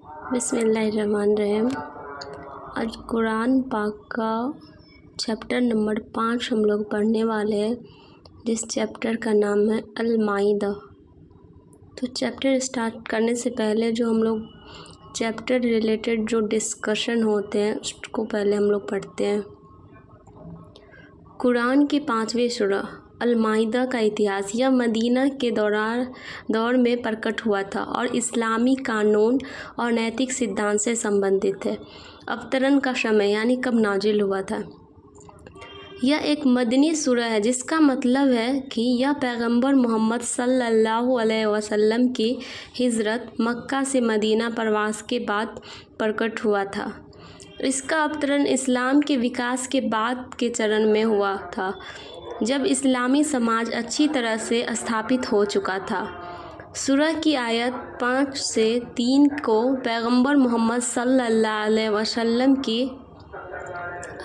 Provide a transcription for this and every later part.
بسم اللہ الرحمن الرحیم۔ آج قرآن پاک کا چیپٹر نمبر 5 ہم لوگ پڑھنے والے ہیں، جس چیپٹر کا نام ہے المائدہ۔ تو چیپٹر اسٹارٹ کرنے سے پہلے جو ہم لوگ چیپٹر ریلیٹڈ جو ڈسکشن ہوتے ہیں اس کو پہلے ہم لوگ پڑھتے ہیں۔ قرآن کی 5ویں سورہ المائدہ کا اتہاس۔ یہ مدینہ کے دور میں پرکٹ ہوا تھا اور اسلامی قانون اور نیتک سدھانت سے سمبندھت ہے۔ اوترن کا سمے یعنی کب نازل ہوا تھا۔ یہ ایک مدنی سورہ ہے جس کا مطلب ہے کہ یہ پیغمبر محمد صلی اللہ علیہ وسلم کی ہجرت مکہ سے مدینہ پرواز کے بعد پرکٹ ہوا تھا۔ اس کا اوترن اسلام کے وکاس کے بعد کے چرن میں ہوا تھا، جب اسلامی سماج اچھی طرح سے استھاپت ہو چکا تھا۔ سورہ کی آیت 5 سے 3 کو پیغمبر محمد صلی اللہ علیہ وسلم کی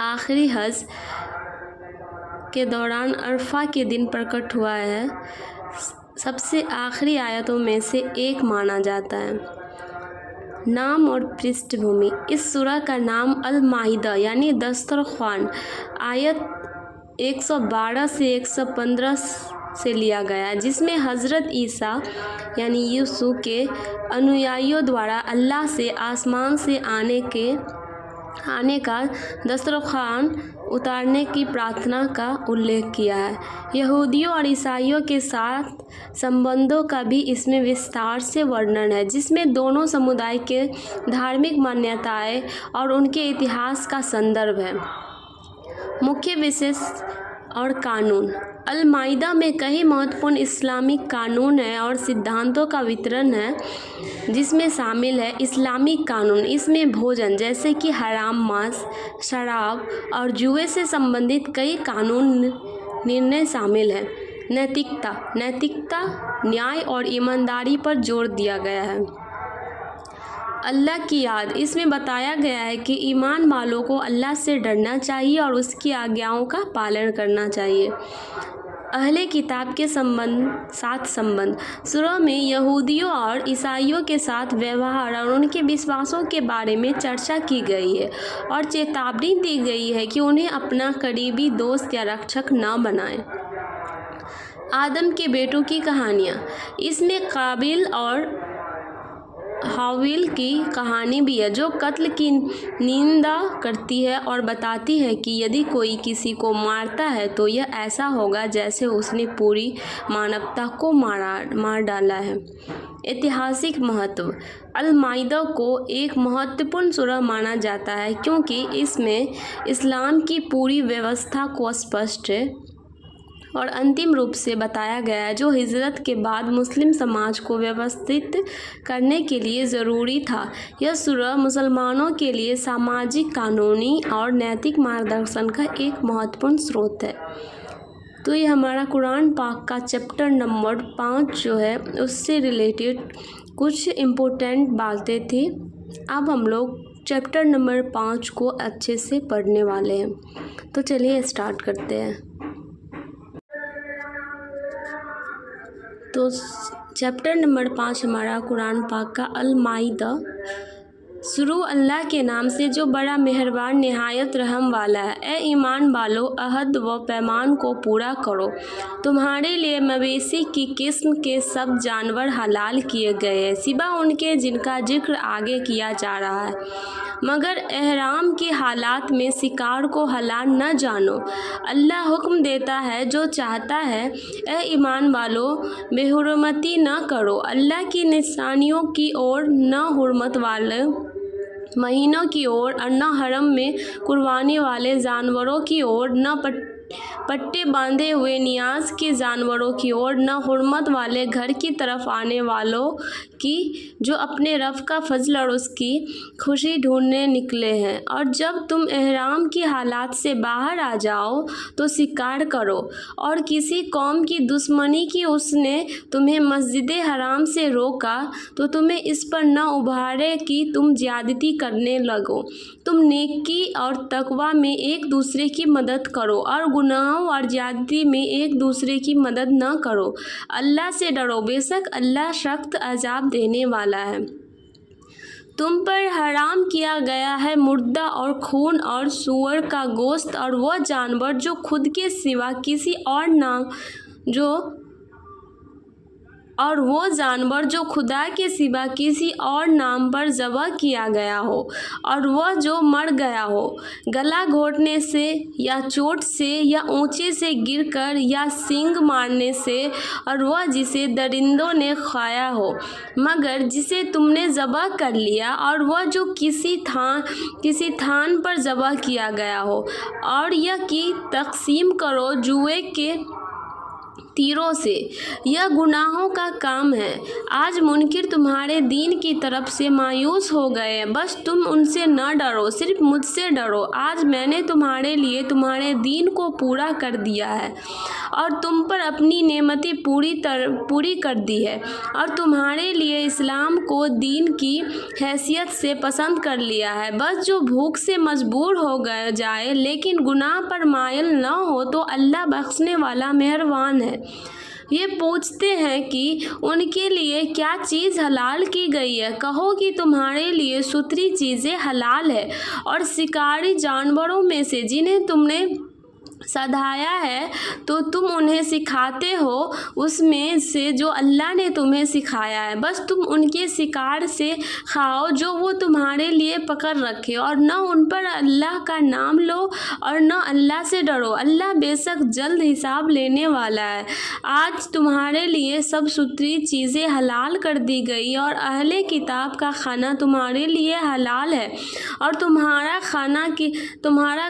آخری حج کے دوران عرفہ کے دن پرکٹ ہوا ہے۔ سب سے آخری آیتوں میں سے ایک مانا جاتا ہے۔ نام اور پرسٹھ بھومی۔ اس سورہ کا نام المائدہ یعنی دسترخوان آیت 112 سے 115 سے لیا گیا، جس میں حضرت عیسیٰ یعنی یسوع کے انویائیوں دوارا اللہ سے آسمان سے آنے کا دسترخوان اتارنے کی پرارتھنا کا الیکھ کیا ہے۔ یہودیوں اور عیسائیوں کے ساتھ سمبندھوں کا بھی اس میں وستار سے ورنن ہے، جس میں دونوں سمدائے کے دھارمک مانیتائیں اور ان کے اتہاس کا سندربھ ہے۔ مکھیہ وشیش اور قانون۔ المائدہ میں کئی مہتوپورن اسلامی قانون ہیں اور سدھانتوں کا وترن ہے، جس میں شامل ہے اسلامی قانون۔ اس میں بھوجن جیسے کہ حرام ماंس، شراب اور جوئے سے سمبندھت کئی قانون نرنے شامل ہیں۔ نیتکتا، نیائے اور ایمانداری پر زور دیا گیا ہے۔ اللہ کی یاد۔ اس میں بتایا گیا ہے کہ ایمان والوں کو اللہ سے ڈرنا چاہیے اور اس کی آگیاؤں کا پالن کرنا چاہیے۔ اہل کتاب کے ساتھ سمبندھ۔ سورہ میں یہودیوں اور عیسائیوں کے ساتھ ویوہار اور ان کے وشواسوں کے بارے میں چرچا کی گئی ہے اور چیتاونی دی گئی ہے کہ انہیں اپنا قریبی دوست یا رکشک نہ بنائیں۔ آدم کے بیٹوں کی کہانیاں۔ اس میں قابیل اور حابیل کی کہانی بھی ہے، جو قتل کی نندا کرتی ہے اور بتاتی ہے کہ یدی کوئی کسی کو مارتا ہے تو یہ ایسا ہوگا جیسے اس نے پوری مانوتا کو مار ڈالا ہے۔ ایتہاسک مہتو۔ المائدہ کو ایک مہتوپورن سورہ مانا جاتا ہے کیونکہ اس میں اسلام کی پوری ویوستھا کو اسپشٹ اور انتم روپ سے بتایا گیا ہے، جو ہجرت کے بعد مسلم سماج کو ویوستھت کرنے کے لیے ضروری تھا۔ یہ سورہ مسلمانوں کے لیے سماجک، قانونی اور نیتک مارگدرشن کا ایک مہتوپورن سروت ہے۔ تو یہ ہمارا قرآن پاک کا چیپٹر نمبر 5 جو ہے اس سے ریلیٹڈ کچھ امپورٹنٹ باتیں تھی۔ اب ہم لوگ چیپٹر نمبر 5 کو اچھے سے پڑھنے والے ہیں، تو چلیے اسٹارٹ کرتے ہیں۔ تو چیپٹر نمبر 5 ہمارا قرآن پاک کا المائدہ۔ شروع اللہ کے نام سے جو بڑا مہربان نہایت رحم والا ہے۔ اے ایمان والو، عہد و پیمان کو پورا کرو۔ تمہارے لیے مویشی کی قسم کے سب جانور حلال کیے گئے ہیں، سوا ان کے جن کا ذکر آگے کیا جا رہا ہے، مگر احرام کی حالات میں شکار کو حلال نہ جانو۔ اللہ حکم دیتا ہے جو چاہتا ہے، اے ایمان والو، بے حرمتی نہ کرو، اللہ کی نشانیوں کی اور نہ حرمت والے مہینوں کی اور نہ حرم میں قربانی والے جانوروں کی اور نہ پٹے باندھے ہوئے نیاز کے جانوروں کی اور نہ حرمت والے گھر کی طرف آنے والوں کی، جو اپنے رب کا فضل اور اس کی خوشی ڈھونڈنے نکلے ہیں۔ اور جب تم احرام کی حالات سے باہر آ جاؤ تو شکار کرو، اور کسی قوم کی دشمنی کی اس نے تمہیں مسجد حرام سے روکا تو تمہیں اس پر نہ ابھارے کہ تم زیادتی کرنے لگو۔ تم نیکی اور تقوی میں ایک دوسرے کی مدد کرو اور گناہوں اور زیادتی میں ایک دوسرے کی مدد نہ کرو۔ اللہ سے ڈرو، بے شک اللہ سخت عذاب دینے والا ہے۔ तुम पर हराम किया गया है मुर्दा और खून और सूअर का गोश्त और वो जानवर जो खुद के सिवा किसी और नाम और वो जानवर जो खुदा के सिवा किसी और नाम पर ज़बह किया गया हो, और वह जो मर गया हो गला घोटने से या चोट से या ऊंचे से गिरकर या सींग मारने से, और वह जिसे दरिंदों ने खाया हो, मगर जिसे तुमने ज़बह कर लिया, और वह जो किसी थान पर ज़बह किया गया हो। और यह कि तक़सीम करो जुए के तीरों से, यह गुनाहों का काम है। आज मुनकिर तुम्हारे दीन की तरफ से मायूस हो गए, बस तुम उनसे न डरो, सिर्फ मुझसे डरो। आज मैंने तुम्हारे लिए तुम्हारे दीन को पूरा कर दिया है और तुम पर अपनी नेमतें पूरी कर दी है, और तुम्हारे लिए इस्लाम को दीन की हैसियत से पसंद कर लिया है। बस जो भूख से मजबूर हो जाए लेकिन गुनाह पर मायल न हो तो अल्लाह बख्शने वाला मेहरबान है। ये पूछते हैं कि उनके लिए क्या चीज़ हलाल की गई है। कहो कि तुम्हारे लिए सुथरी चीज़ें हलाल है और शिकारी जानवरों में से जिन्हें तुमने सधाया है तो तुम उन्हें सिखाते हो उसमें से जो अल्लाह ने तुम्हें सिखाया है। बस तुम उनके शिकार से खाओ जो वो तुम्हारे लिए पकड़ रखे, और न उन पर अल्लाह का नाम लो और न अल्लाह से डरो। अल्लाह बेशक जल्द हिसाब लेने वाला है। आज तुम्हारे लिए सब सुथरी चीज़ें हलाल कर दी गई और अहले किताब का खाना तुम्हारे लिए हलाल है, और तुम्हारा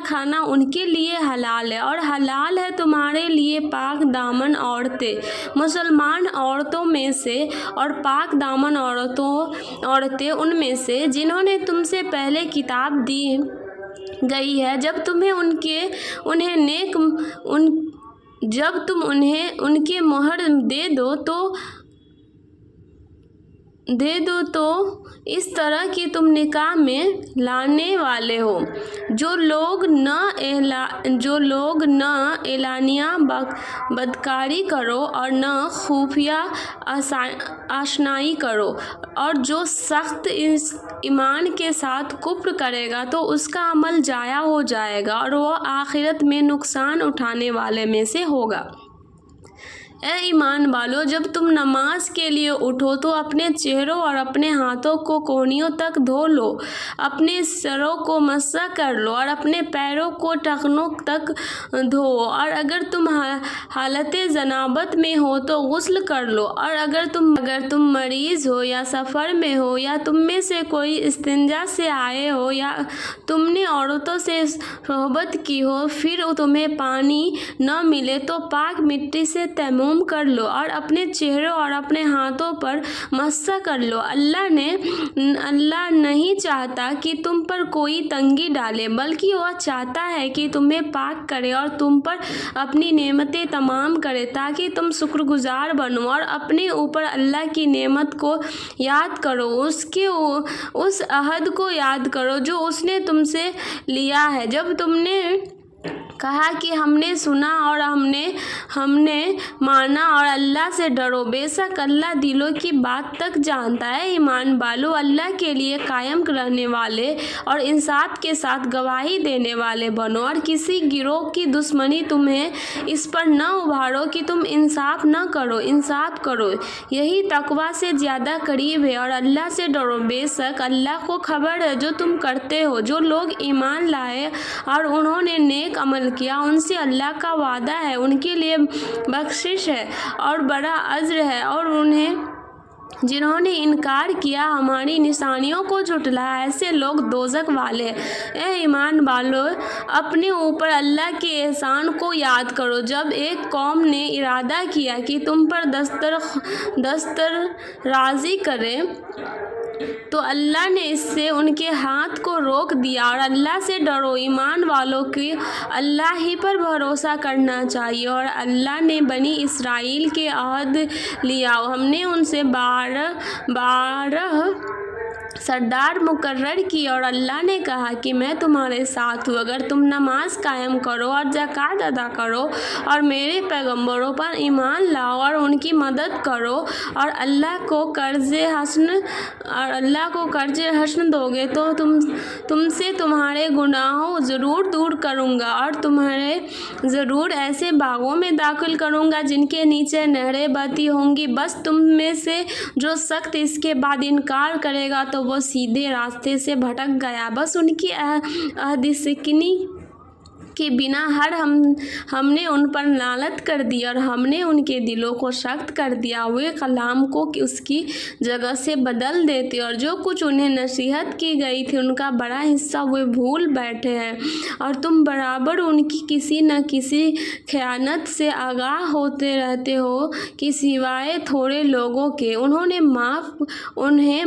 खाना उनके लिए हलाल है, और हलाल है तुम्हारे लिए पाक दामन औरतें मुसलमान औरतों में से, और पाक दामन औरतें उनमें से जिन्होंने तुमसे पहले किताब दी गई है। जब तुम उन्हें उनके मोहर दे दो तो इस तरह कि तुम निकाह में लाने वाले हो। जो लोग न एलानिया बदकारी करो और न खुफिया आशनाई करो, और जो सख्त ईमान के साथ कुफ्र करेगा तो उसका अमल जाया हो जाएगा और वो आखिरत में नुकसान उठाने वाले में से होगा। ए ईमान वालो, जब तुम नमाज के लिए उठो तो अपने चेहरों और अपने हाथों को कोहनियों तक धो लो, अपने सरों को मस्सा कर लो और अपने पैरों को टखनों तक धो, और अगर तुम हालत जनाबत में हो तो गुस्ल कर लो, और अगर तुम मरीज़ हो या सफ़र में हो या तुम में से कोई इस्तिंजा से आए हो या तुमने औरतों से सोहबत की हो फिर तुम्हें पानी न मिले तो पाक मिट्टी से तैमूम कर लो और अपने चेहरों और अपने हाथों पर मस्सा कर लो। अल्लाह नहीं चाहता कि तुम पर कोई तंगी डाले, बल्कि वह चाहता है कि तुम्हें पाक करे और तुम पर अपनी नेमतें तमाम करे ताकि तुम शुक्रगुजार बनो, और अपने ऊपर अल्लाह की नेमत को याद करो, उस अहद को याद करो जो उसने तुमसे लिया है जब तुमने कहा कि हमने सुना और हमने माना और अल्लाह से डरो। बेशक अल्लाह दिलों की बात तक जानता है। ईमान वालो, अल्लाह के लिए कायम रहने वाले और इंसाफ के साथ गवाही देने वाले बनो, और किसी गिरोह की दुश्मनी तुम्हें इस पर न उभारो कि तुम इंसाफ करो। यही तकवा से ज़्यादा करीब है, और अल्लाह से डरो। बेशक अल्लाह को खबर है जो तुम करते हो। जो लोग ईमान लाए और उन्होंने नेक अमल किया उनसे अल्लाह का वादा है, उनके लिए बख्शिश है और बड़ा अज्र है, और जिन्होंने इनकार किया हमारी निशानियों को झुटलाया ऐसे लोग दोज़ख वाले हैं। ए ईमान वालों, अपने ऊपर अल्लाह के एहसान को याद करो। जब एक कौम ने इरादा किया कि तुम पर दस्तराजी करे तो अल्लाह ने इससे उनके हाथ को रोक दिया, और अल्लाह से डरो। ईमान वालों की अल्लाह ही पर भरोसा करना चाहिए, और अल्लाह ने बनी इसराइल के अहद लिया। हमने उनसे 12 सरदार मुकर्रर की और अल्लाह ने कहा कि मैं तुम्हारे साथ हूँ अगर तुम नमाज कायम करो और ज़कात अदा करो और मेरे पैगंबरों पर ईमान लाओ और उनकी मदद करो और अल्लाह को कर्ज हसन दोगे तो तुमसे तुम्हारे गुनाहों ज़रूर दूर करूँगा और तुम्हारे ज़रूर ऐसे बागों में दाखिल करूँगा जिनके नीचे नहरें बहती होंगी। बस तुम में से जो सख्त इसके बाद इनकार करेगा तो वो सीधे रास्ते से भटक गया। बस उनकी अहदिसिकनी के बिना हमने उन पर लानत कर दी और हमने उनके दिलों को सख्त कर दिया। वे कलाम को उसकी जगह से बदल देते और जो कुछ उन्हें नसीहत की गई थी उनका बड़ा हिस्सा वे भूल बैठे हैं और तुम बराबर उनकी किसी न किसी खयानत से आगाह होते रहते हो कि सिवाय थोड़े लोगों के। उन्हें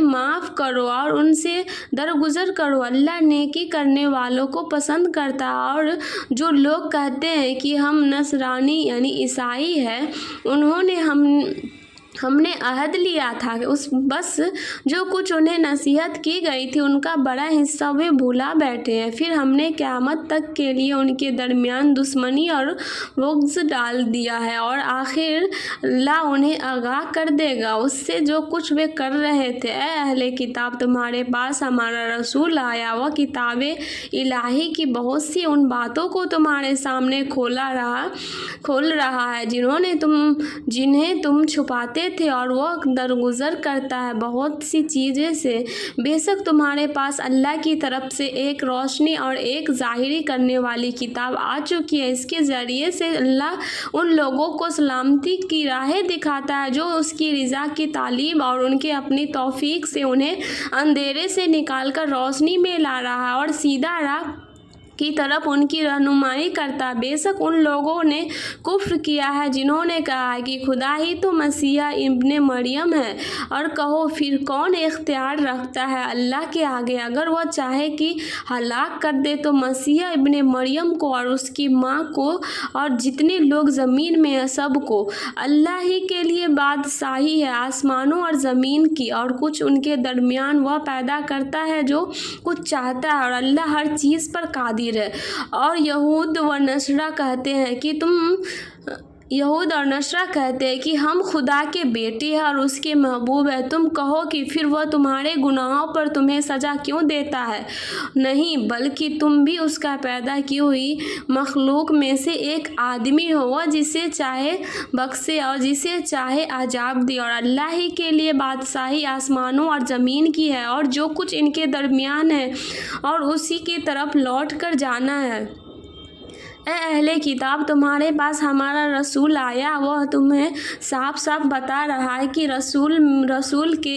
माफ़ करो और उनसे दरगुजर करो। अल्लाह नेकी करने वालों को पसंद करता और जो लोग कहते हैं कि हम नसरानी यानी ईसाई हैं हमने अहद लिया था बस जो कुछ उन्हें नसीहत की गई थी उनका बड़ा हिस्सा वे भुला बैठे हैं। फिर हमने क़यामत तक के लिए उनके दरमियान दुश्मनी और बुग़्ज़ डाल दिया है और आखिर अल्लाह उन्हें आगाह कर देगा उससे जो कुछ वे कर रहे थे। ऐ अहले किताब, तुम्हारे पास हमारा रसूल आया, वह किताबे इलाही की बहुत सी उन बातों को तुम्हारे सामने खोल रहा है जिन्हें तुम छुपाते थे और वह दरगुजर करता है बहुत सी चीज़ें से। बेशक तुम्हारे पास अल्लाह की तरफ से एक रोशनी और एक ज़ाहिरी करने वाली किताब आ चुकी है। इसके ज़रिए से अल्लाह उन लोगों को सलामती की राहें दिखाता है जो उसकी रज़ा की तालीब और उनके अपनी तौफीक से उन्हें अंधेरे से निकाल कर रोशनी में ला रहा है और सीधा राह की तरफ उनकी रहनुमाई करता। बेशक उन लोगों ने कुफ्र किया है जिन्होंने कहा है कि खुदा ही तो मसीहा इब्ने मरियम है। और कहो फिर कौन इख्तियार रखता है अल्लाह के आगे? अगर वह चाहे कि हलाक कर दे तो मसीहा इब्ने मरियम को और उसकी माँ को और जितने लोग ज़मीन में हैं सबको। अल्लाह ही के लिए बादशाही है आसमानों और ज़मीन की और कुछ उनके दरमियान। वह पैदा करता है जो कुछ चाहता है और अल्लाह हर चीज़ पर कादिर है। और यहूद और नसरा कहते हैं कि हम खुदा के बेटे हैं और उसके महबूब हैं। तुम कहो कि फिर वह तुम्हारे गुनाहों पर तुम्हें सज़ा क्यों देता है? नहीं, बल्कि तुम भी उसका पैदा की हुई मखलूक में से एक आदमी हो। वह जिसे चाहे बख्शे और जिसे चाहे अजाब दे और अल्लाह ही के लिए बादशाही आसमानों और ज़मीन की है और जो कुछ इनके दरमियान है और उसी की तरफ लौट कर जाना है। ए अहले किताब, तुम्हारे पास हमारा रसूल आया, वह तुम्हें साफ साफ बता रहा है कि रसूल के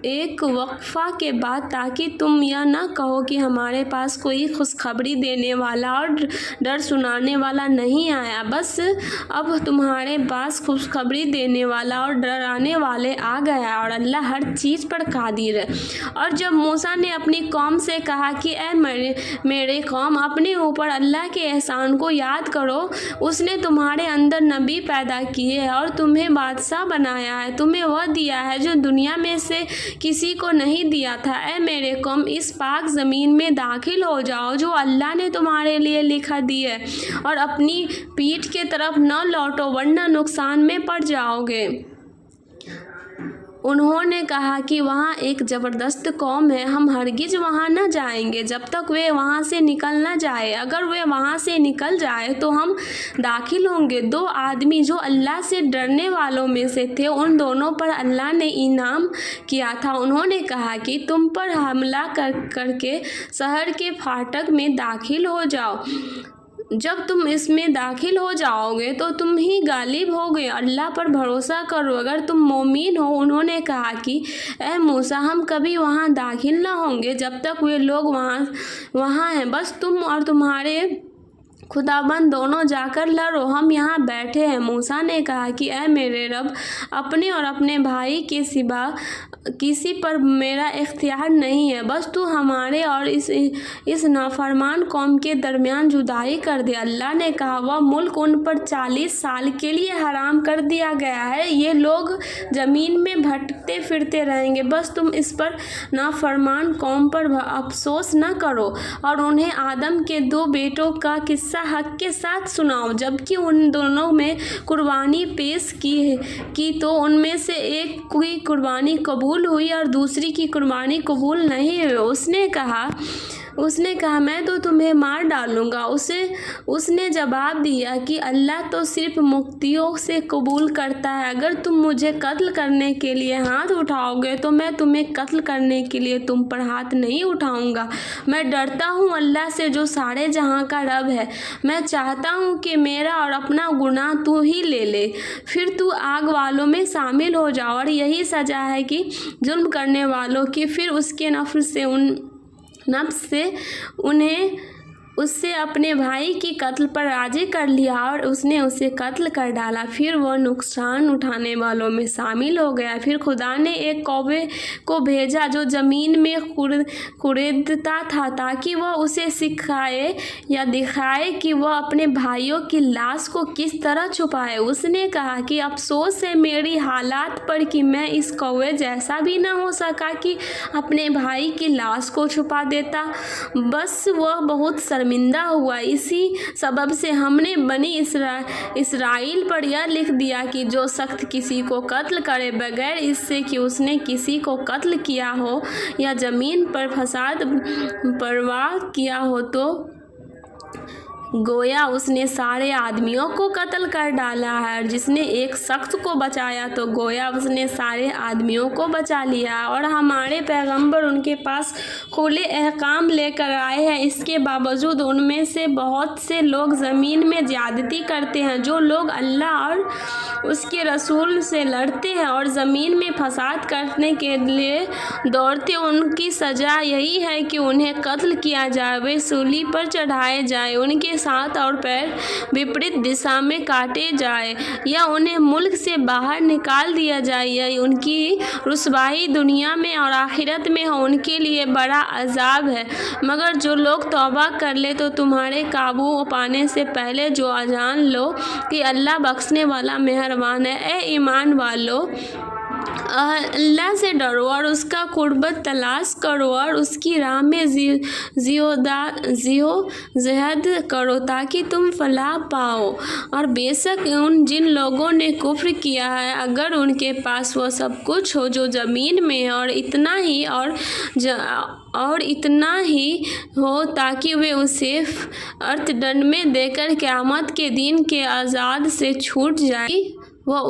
एक वक्फा के बाद, ताकि तुम यह न कहो कि हमारे पास कोई खुशखबरी देने वाला और डर सुनाने वाला नहीं आया। बस अब तुम्हारे पास खुशखबरी देने वाला और डराने वाले आ गया और अल्लाह हर चीज़ पर कादिर है। और जब मूसा ने अपनी कौम से कहा कि ऐ मेरे कौम, अपने ऊपर अल्लाह के एहसान को याद करो। उसने तुम्हारे अंदर नबी पैदा किए है और तुम्हें बादशाह बनाया है, तुम्हें वह दिया है जो दुनिया में से किसी को नहीं दिया था। ऐ मेरे कौम, इस पाक ज़मीन में दाखिल हो जाओ जो अल्लाह ने तुम्हारे लिए लिखा दी है और अपनी पीठ के तरफ न लौटो वरना नुकसान में पड़ जाओगे। उन्होंने कहा कि वहाँ एक ज़बरदस्त कौम है, हम हरगिज़ वहाँ न जाएंगे जब तक वे वहाँ से निकल न जाए। अगर वे वहाँ से निकल जाए तो हम दाखिल होंगे। दो आदमी जो अल्लाह से डरने वालों में से थे, उन दोनों पर अल्लाह ने इनाम किया था। उन्होंने कहा कि तुम पर हमला करके शहर के फाटक में दाखिल हो जाओ। जब तुम इसमें दाखिल हो जाओगे तो तुम ही गालिब होगे। अल्लाह पर भरोसा करो अगर तुम मोमिन हो। उन्होंने कहा कि ऐ मूसा, हम कभी वहाँ दाखिल न होंगे जब तक वे लोग वहाँ हैं। बस तुम और तुम्हारे खुदाबंद दोनों जाकर लड़ो, हम यहाँ बैठे हैं। मूसा ने कहा कि ऐ मेरे रब, अपने और अपने भाई के सिवा किसी पर मेरा इख्तियार नहीं है, बस तू हमारे और इस नाफरमान कौम के दरमियान जुदाई कर दे। अल्लाह ने कहा, वह मुल्क उन पर 40 साल के लिए हराम कर दिया गया है, ये लोग ज़मीन में भटकते फिरते रहेंगे, बस तुम इस पर नाफरमान कौम पर अफसोस न करो और उन्हें आदम के 2 बेटों का किस्सा हक के साथ सुनाओ। जबकि उन दोनों में कुर्बानी पेश की तो उनमें से एक की कुर्बानी कबूल हुई और दूसरी की कुर्बानी कबूल नहीं हुई। उसने कहा मैं तो तुम्हें मार डालूंगा। उसने जवाब दिया कि अल्लाह तो सिर्फ मुक्तियों से कबूल करता है, अगर तुम मुझे कत्ल करने के लिए हाथ उठाओगे तो मैं तुम्हें कत्ल करने के लिए तुम पर हाथ नहीं उठाऊंगा। मैं डरता हूँ अल्लाह से जो सारे जहाँ का रब है। मैं चाहता हूँ कि मेरा और अपना गुनाह तू ही ले ले, फिर तू आग वालों में शामिल हो जाओ। और यही सज़ा है कि जुल्म करने वालों की। फिर उसके नफ्स से उन्हें उससे अपने भाई की कत्ल पर राजी कर लिया और उसने उसे कत्ल कर डाला। फिर वह नुकसान उठाने वालों में शामिल हो गया। फिर खुदा ने एक कौवे को भेजा जो ज़मीन में खुरेदता था, ताकि वह उसे सिखाए या दिखाए कि वह अपने भाइयों की लाश को किस तरह छुपाए। उसने कहा कि अफसोस है मेरी हालात पर कि मैं इस कौवे जैसा भी न हो सका कि अपने भाई की लाश को छुपा देता। बस वह बहुत शर्मिंदा हुआ। इसी सबब से हमने बनी इसराइल पर यह लिख दिया कि जो शख्स किसी को कत्ल करे बगैर इससे कि उसने किसी को कत्ल किया हो या ज़मीन पर फसाद परवाह किया हो, तो गोया उसने सारे आदमियों को कत्ल कर डाला है। और जिसने एक शख्स को बचाया तो गोया उसने सारे आदमियों को बचा लिया। और हमारे पैगंबर उनके पास खुले अहकाम लेकर आए हैं, इसके बावजूद उनमें से बहुत से लोग ज़मीन में ज़्यादती करते हैं। जो लोग अल्लाह और उसके रसूल से लड़ते हैं और ज़मीन में फसाद करने के लिए दौड़ते, उनकी सज़ा यही है कि उन्हें कत्ल किया जाए, वे सूली पर चढ़ाए जाए, उनके हाथ और पैर विपरीत दिशा में काटे जाए, या उन्हें मुल्क से बाहर निकाल दिया जाए, या उनकी रुसवाई दुनिया में और आखिरत में हो, उनके लिए बड़ा अजाब है। मगर जो लोग तौबा कर ले तो तुम्हारे काबू पाने से पहले जो जान लो कि अल्लाह बख्शने वाला मेहरबान है। ए ईमान वालो, अल्लाह से डरो और उसका कुर्बत तलाश करो और उसकी राह में जिहाद करो ताकि तुम फलाह पाओ। और बेशक जिन लोगों ने कुफ्र किया है, अगर उनके पास वह सब कुछ हो जो ज़मीन में है और इतना ही हो ताकि वे उसे अर्थदंड में देकर क़यामत के दिन के आज़ाद से छूट जाए, वह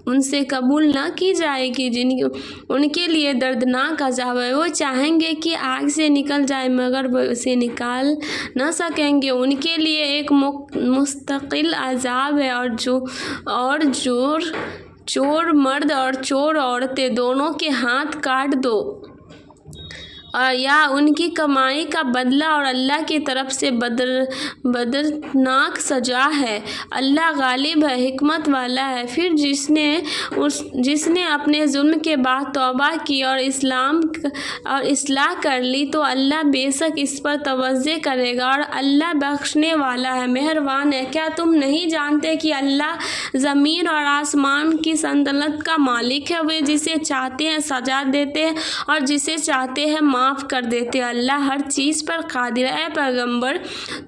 उनसे कबूल न की जाएगी उनके लिए दर्दनाक अज़ाब है। वो चाहेंगे कि आग से निकल जाए मगर वो उसे निकाल न सकेंगे, उनके लिए एक मुस्तकिल अज़ाब है। और चोर मर्द और चोर औरतें दोनों के हाथ काट दो, और या उनकी कमाई का बदला और अल्लाह की तरफ से बदरनाक सजा है। अल्लाह गालिब है, हिकमत वाला है। फिर जिसने अपने जुल्म के बाद तौबा की और इस्लाह कर ली तो अल्लाह बेशक इस पर तवज्जो करेगा और अल्लाह बख्शने वाला है, मेहरबान है। क्या तुम नहीं जानते कि अल्लाह ज़मीन और आसमान की सल्तनत का मालिक है? वे जिसे चाहते हैं सजा देते हैं और जिसे चाहते हैं माफ़ कर देते। अल्लाह हर चीज़ पर कादिर है। पैगंबर,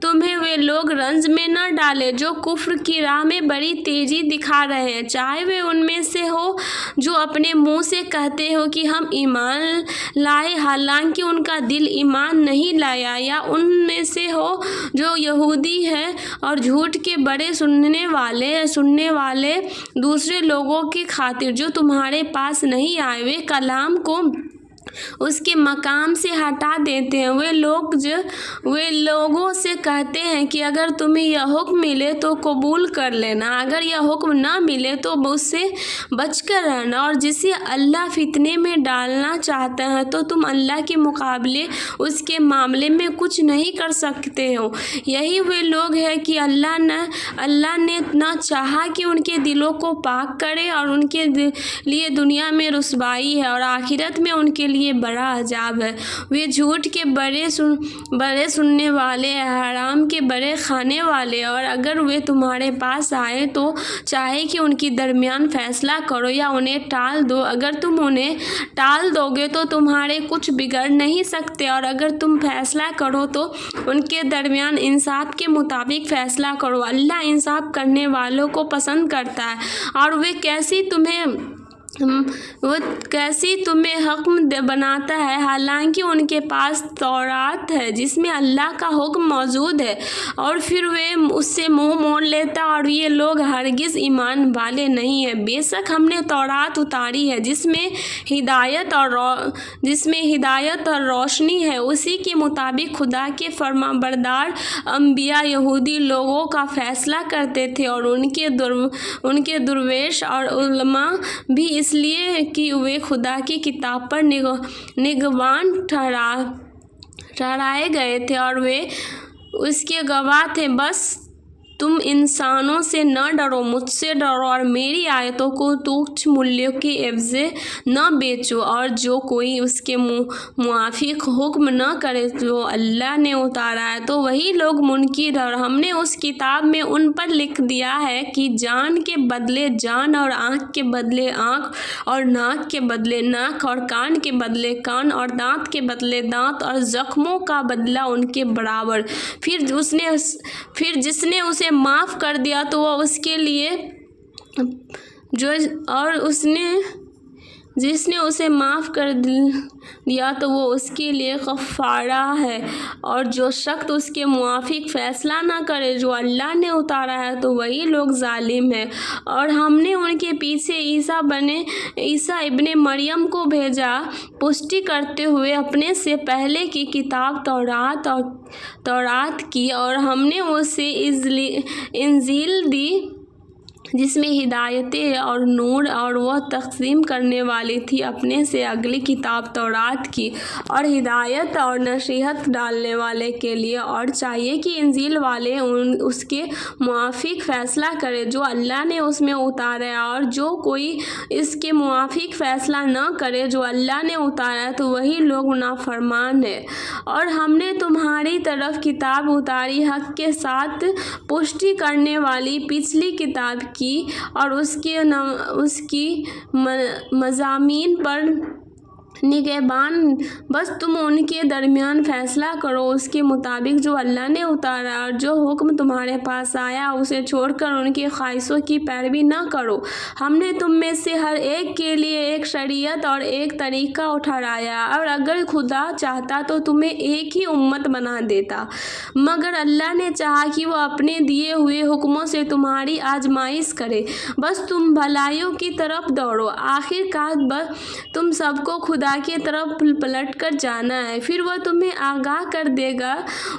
तुम्हें वे लोग रंज में न डाले जो कुफ्र की राह में बड़ी तेज़ी दिखा रहे हैं, चाहे वे उनमें से हो जो अपने मुंह से कहते हो कि हम ईमान लाए हालांकि उनका दिल ईमान नहीं लाया, या उनमें से हो जो यहूदी है और झूठ के बड़े सुनने वाले दूसरे लोगों की खातिर जो तुम्हारे पास नहीं आए, वे कलाम को اس کے مقام سے ہٹا دیتے ہیں۔ وہ لوگوں سے کہتے ہیں کہ اگر تمہیں یہ حکم ملے تو قبول کر لینا، اگر یہ حکم نہ ملے تو اس سے بچ کر رہنا، اور جسے اللہ فتنے میں ڈالنا چاہتا ہے تو تم اللہ کے مقابلے اس کے معاملے میں کچھ نہیں کر سکتے ہو۔ یہی وہ لوگ ہیں کہ اللہ نے نہ چاہا کہ ان کے دلوں کو پاک کرے، اور ان کے لیے دنیا میں رسوائی ہے اور آخرت میں ان کے لیے بڑا عذاب ہے۔ وہ جھوٹ کے بڑے سننے والے، حرام کے بڑے کھانے والے، اور اگر وہ تمہارے پاس آئے تو چاہے کہ ان کے درمیان فیصلہ کرو یا انہیں ٹال دو، اگر تم انہیں ٹال دو گے تو تمہارے کچھ بگڑ نہیں سکتے، اور اگر تم فیصلہ کرو تو ان کے درمیان انصاف کے مطابق فیصلہ کرو۔ اللہ انصاف کرنے والوں کو پسند کرتا ہے، اور وہ کیسی تمہیں حکم بناتا ہے، حالانکہ ان کے پاس تورات ہے جس میں اللہ کا حکم موجود ہے، اور پھر وہ اس سے منہ موڑ لیتا، اور یہ لوگ ہرگز ایمان والے نہیں ہیں۔ بے شک ہم نے تورات اتاری ہے جس میں ہدایت اور روشنی ہے، اسی کے مطابق خدا کے فرمانبردار انبیاء یہودی لوگوں کا فیصلہ کرتے تھے، اور ان کے درویش اور علماء بھی اس لیے کہ وہ خدا کی کتاب پر نگہبان ٹھہرائے گئے تھے اور وہ اس کے گواہ تھے۔ بس تم انسانوں سے نہ ڈرو، مجھ سے ڈرو، اور میری آیتوں کو تچھ مولیہ کے عوض نہ بیچو، اور جو کوئی اس کے موافق حکم نہ کرے جو اللہ نے اتارا ہے تو وہی لوگ منکر ہیں۔ اور ہم نے اس کتاب میں ان پر لکھ دیا ہے کہ جان کے بدلے جان، اور آنکھ کے بدلے آنکھ، اور ناک کے بدلے ناک، اور کان کے بدلے کان، اور دانت کے بدلے دانت، اور زخموں کا بدلہ ان کے برابر۔ پھر جس نے اسے معاف کر دیا تو وہ اس کے لیے جس نے اسے معاف کر دیا تو وہ اس کے لیے کفارہ ہے، اور جو شخص اس کے موافق فیصلہ نہ کرے جو اللہ نے اتارا ہے تو وہی لوگ ظالم ہیں۔ اور ہم نے ان کے پیچھے عیسیٰ ابن مریم کو بھیجا، پشتی کرتے ہوئے اپنے سے پہلے کی کتاب تورات کی، اور ہم نے اسے انجیل دی جس میں ہدایت اور نور، اور وہ تقسیم کرنے والی تھی اپنے سے اگلی کتاب تورات کی، اور ہدایت اور نصیحت ڈالنے والے کے لیے، اور چاہیے کہ انجیل والے اس کے موافق فیصلہ کرے جو اللہ نے اس میں اتارا، اور جو کوئی اس کے موافق فیصلہ نہ کرے جو اللہ نے اتارا تو وہی لوگ نافرمان ہیں۔ اور ہم نے تمہاری طرف کتاب اتاری حق کے ساتھ پشتی کرنے والی پچھلی کتاب کی، اور اس کی مضامین پر نگہبان، بس تم ان کے درمیان فیصلہ کرو اس کے مطابق جو اللہ نے اتارا، اور جو حکم تمہارے پاس آیا اسے چھوڑ کر ان کی خواہشوں کی پیروی نہ کرو۔ ہم نے تم میں سے ہر ایک کے لیے ایک شریعت اور ایک طریقہ ٹھہرایا، اور اگر خدا چاہتا تو تمہیں ایک ہی امت بنا دیتا، مگر اللہ نے چاہا کہ وہ اپنے دیے ہوئے حکموں سے تمہاری آزمائش کرے۔ بس تم بھلائیوں کی طرف دوڑو، آخر کار بس تم سب کو خدا کی طرف پلٹ کر جانا ہے، پھر وہ تمہیں آگاہ کر دے گا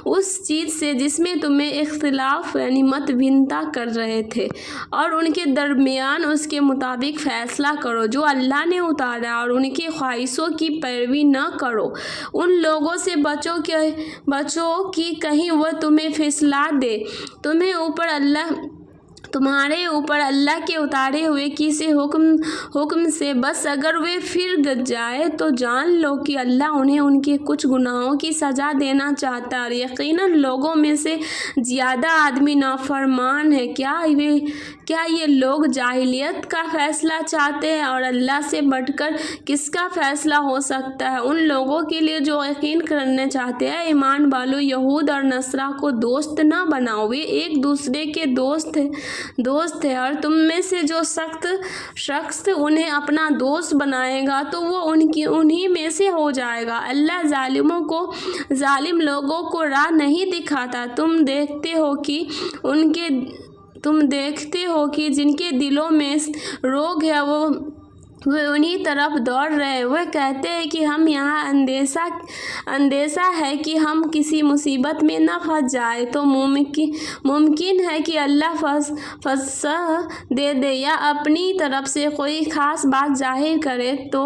اس چیز سے جس میں تمہیں اختلاف مت بھنتا کر رہے تھے، اور ان کے درمیان اس کے مطابق فیصلہ کرو جو اللہ نے اتارا، اور ان کی خواہشوں کی پیروی نہ کرو۔ ان لوگوں سے بچو کہ کہیں وہ تمہیں پھسلا دے تمہارے اوپر اللہ کے اتارے ہوئے کسی حکم سے، بس اگر وہ پھر جائے تو جان لو کہ اللہ انہیں ان کے کچھ گناہوں کی سزا دینا چاہتا ہے، اور یقیناً لوگوں میں سے زیادہ آدمی نافرمان ہے۔ کیا یہ لوگ جاہلیت کا فیصلہ چاہتے ہیں، اور اللہ سے بڑھ کر کس کا فیصلہ ہو سکتا ہے؟ ان لوگوں کے لیے جو یقین کرنا چاہتے ہیں، ایمان والو، یہود اور نصارہ کو دوست نہ بناؤ، وہ ایک دوسرے کے دوست ہے، اور تم میں سے جو شخص انہیں اپنا دوست بنائے گا تو وہ انہی میں سے ہو جائے گا۔ اللہ ظالم لوگوں کو راہ نہیں دکھاتا۔ تم دیکھتے ہو کہ جن کے دلوں میں روگ ہے وہ वो उन्हीं तरफ दौड़ रहे। वे कहते हैं कि हम यहाँ अंदेशा है कि हम किसी मुसीबत में न फंस जाए, तो मुमकिन है कि अल्लाह फतह दे या अपनी तरफ से कोई ख़ास बात जाहिर करे। तो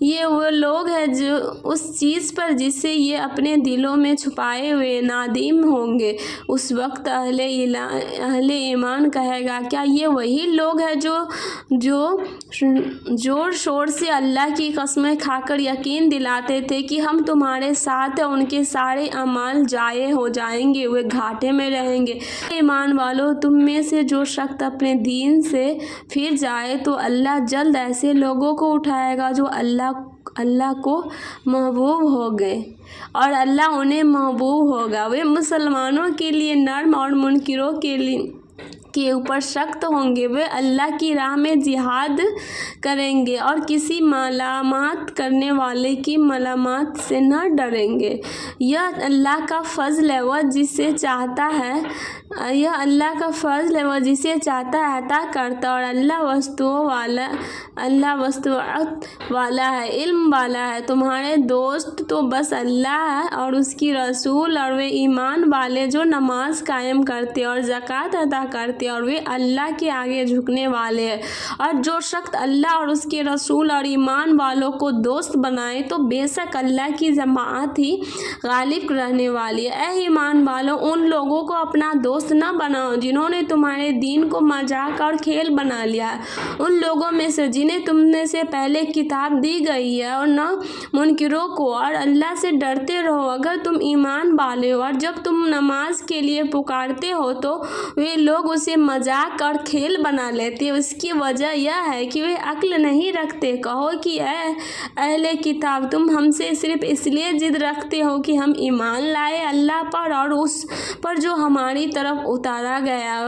ये वो लोग हैं जो उस चीज़ पर जिसे ये अपने दिलों में छुपाए हुए नादिम होंगे। उस वक्त अहले ईमान कहेगा, क्या ये वही लोग हैं जो जोर शोर से अल्लाह की कसमें खाकर यकीन दिलाते थे कि हम तुम्हारे साथ हैं, उनके सारे अमाल जाए हो जाएंगे, वे घाटे में रहेंगे। ईमान वालों, तुम में से जो शख्स अपने दीन से फिर जाए तो अल्लाह जल्द ऐसे लोगों को उठाएगा जो अल्लाह को महबूब हो गए और अल्लाह उन्हें महबूब होगा। वे मुसलमानों के लिए नर्म और मुनकिरों के ऊपर सख्त होंगे। वे अल्लाह की राह में जिहाद करेंगे और किसी मलामत करने वाले की मलामत से न डरेंगे। यह अल्लाह का फजल है, वह जिसे चाहता है अता करता, और अल्लाह वस्तुअत वाला है, इल्म वाला है। तुम्हारे दोस्त तो बस अल्लाह है और उसकी रसूल, और वे ईमान वाले जो नमाज कायम करते और ज़कात अदा करते और वे अल्लाह के आगे झुकने वाले हैं। और जो शख्स अल्लाह और उसके रसूल और ईमान वालों को दोस्त बनाए तो बेशक अल्लाह की जमात ही गालिब रहने वाली है। ऐ ईमान वालों, उन लोगों को अपना दोस्त न बनाओ जिन्होंने तुम्हारे दीन को मजाक और खेल बना लिया है। उन लोगों में से जिन्हें तुमने से पहले किताब दी गई है, और न मुनकिरों को, और अल्लाह से डरते रहो अगर तुम ईमान वाले हो। और जब तुम नमाज के लिए पुकारते हो तो वे लोग उसे मजाक और खेल बना लेते। उसकी वजह यह है कि वे अक्ल नहीं रखते। कहो कि अहले किताब, तुम हमसे सिर्फ इसलिए जिद रखते हो कि हम ईमान लाए अल्लाह पर और उस पर जो हमारी तरफ उतारा गया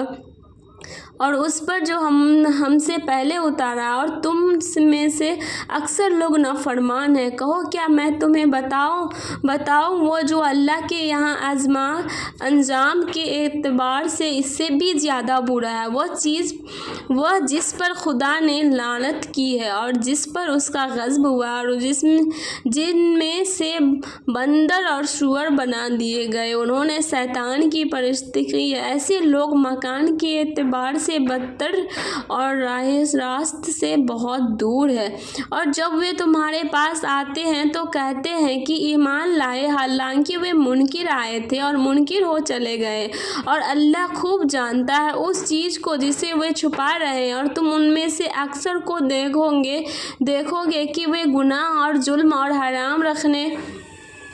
और उस पर जो हमसे पहले उतारा, और तुम में से अक्सर लोग नाफरमान हैं। कहो, क्या मैं तुम्हें बताऊं वो जो अल्लाह के यहाँ अंजाम के एतबार से इससे भी ज़्यादा बुरा है। वह जिस पर खुदा ने लानत की है और जिस पर उसका गज़ब हुआ, और जिनमें से बंदर और सूअर बना दिए गए, उन्होंने शैतान की परस्ती की। ऐसे लोग मकान के एतबार से बदतर और रास्त से बहुत दूर है। और जब वे तुम्हारे पास आते हैं तो कहते हैं कि ईमान लाए, हालांकि वे मुनकिर आए थे और मुनकिर हो चले गए। और अल्लाह खूब जानता है उस चीज़ को जिसे वे छुपा रहे हैं। और तुम उनमें से अक्सर को देखोगे कि वे गुनाह और जुल्म और हराम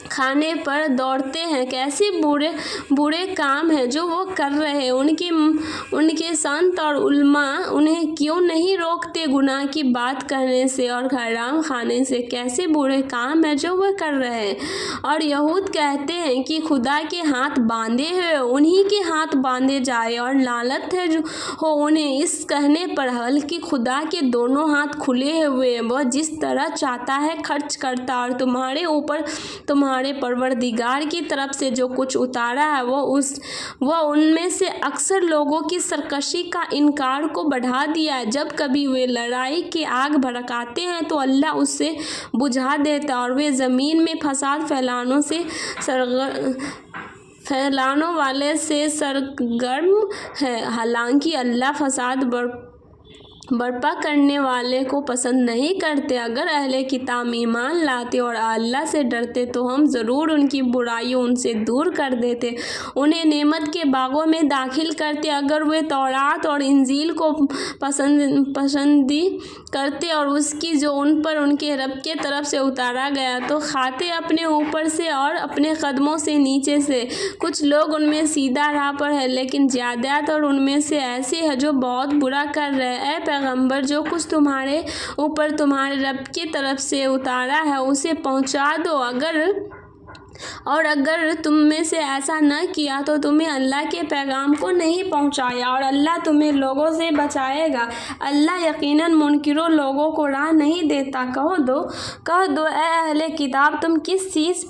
खाने पर दौड़ते हैं। कैसे बुरे काम हैं जो वो कर रहे हैं। उनके संत और उल्मा उन्हें क्यों नहीं रोकते गुनाह की बात करने से और हराम खाने से। कैसे बुरे काम हैं जो वो कर रहे हैं। और यहूद कहते हैं कि खुदा के हाथ बांधे हुए उन्हीं के हाथ बांधे जाए, और लानत है जो हो उन्हें इस कहने पर, बल्कि खुदा के दोनों हाथ खुले हुए, वह जिस तरह चाहता है खर्च करता। और तुम्हारे ऊपर तुम्हारे परवरदिगार की तरफ से जो कुछ उतारा है वह उनमें से अक्सर लोगों की सरकशी का इनकार को बढ़ा दिया है। जब कभी वे लड़ाई की आग भड़काते हैं तो अल्लाह उससे बुझा देता, और वे ज़मीन में फसाद फैलाने वाले से सरगर्म है। हालांकि अल्लाह फसाद बर्पा करने वाले को पसंद नहीं करते। अगर अहले किताब ईमान लाते और अल्लाह से डरते तो हम ज़रूर उनकी बुराइयों उनसे दूर कर देते, उन्हें नेमत के बागों में दाखिल करते। अगर वे तौरात और इंजील को पसंदी करते और उसकी जो उन पर उनके रब के तरफ से उतारा गया तो खाते अपने ऊपर से और अपने कदमों से नीचे से। कुछ लोग उनमें सीधा राह पर है, लेकिन ज़्यादातर उनमें से ऐसे हैं जो बहुत बुरा कर रहे हैं। पैगंबर, जो कुछ तुम्हारे ऊपर तुम्हारे रब की तरफ से उतारा है उसे पहुंचा दो। اور اگر تم میں سے ایسا نہ کیا تو تمہیں اللہ کے پیغام کو نہیں پہنچایا اور اللہ تمہیں لوگوں سے بچائے گا۔ اللہ یقیناً منکروں لوگوں کو راہ نہیں دیتا۔ کہہ دو اے اہل کتاب، تم کس چیز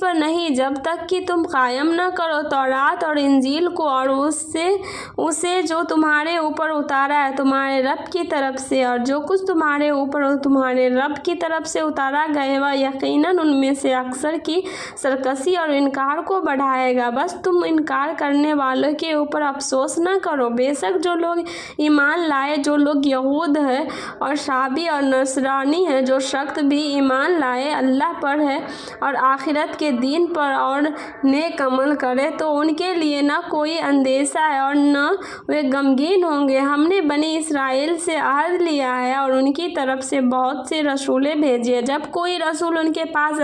پر نہیں جب تک کہ تم قائم نہ کرو تورات اور انجیل کو اور اسے جو تمہارے اوپر اتارا ہے تمہارے رب کی طرف سے، اور جو کچھ تمہارے اوپر تمہارے رب کی طرف سے اتارا گیا وہ یقیناً ان میں سے اکثر کی سرکشی اور انکار کو بڑھائے گا۔ بس تم انکار کرنے والوں کے اوپر افسوس نہ کرو۔ بے شک جو لوگ ایمان لائے، جو لوگ یہود ہیں اور شابی اور نصرانی ہیں، جو شخص بھی ایمان لائے اللہ پر ہے اور آخرت کے دن پر اور نیک عمل کرے تو ان کے لیے نہ کوئی اندیشہ ہے اور نہ وہ غمگین ہوں گے۔ ہم نے بنی اسرائیل سے عہد لیا ہے اور ان کی طرف سے بہت سے رسولیں بھیجے۔ جب کوئی رسول ان کے پاس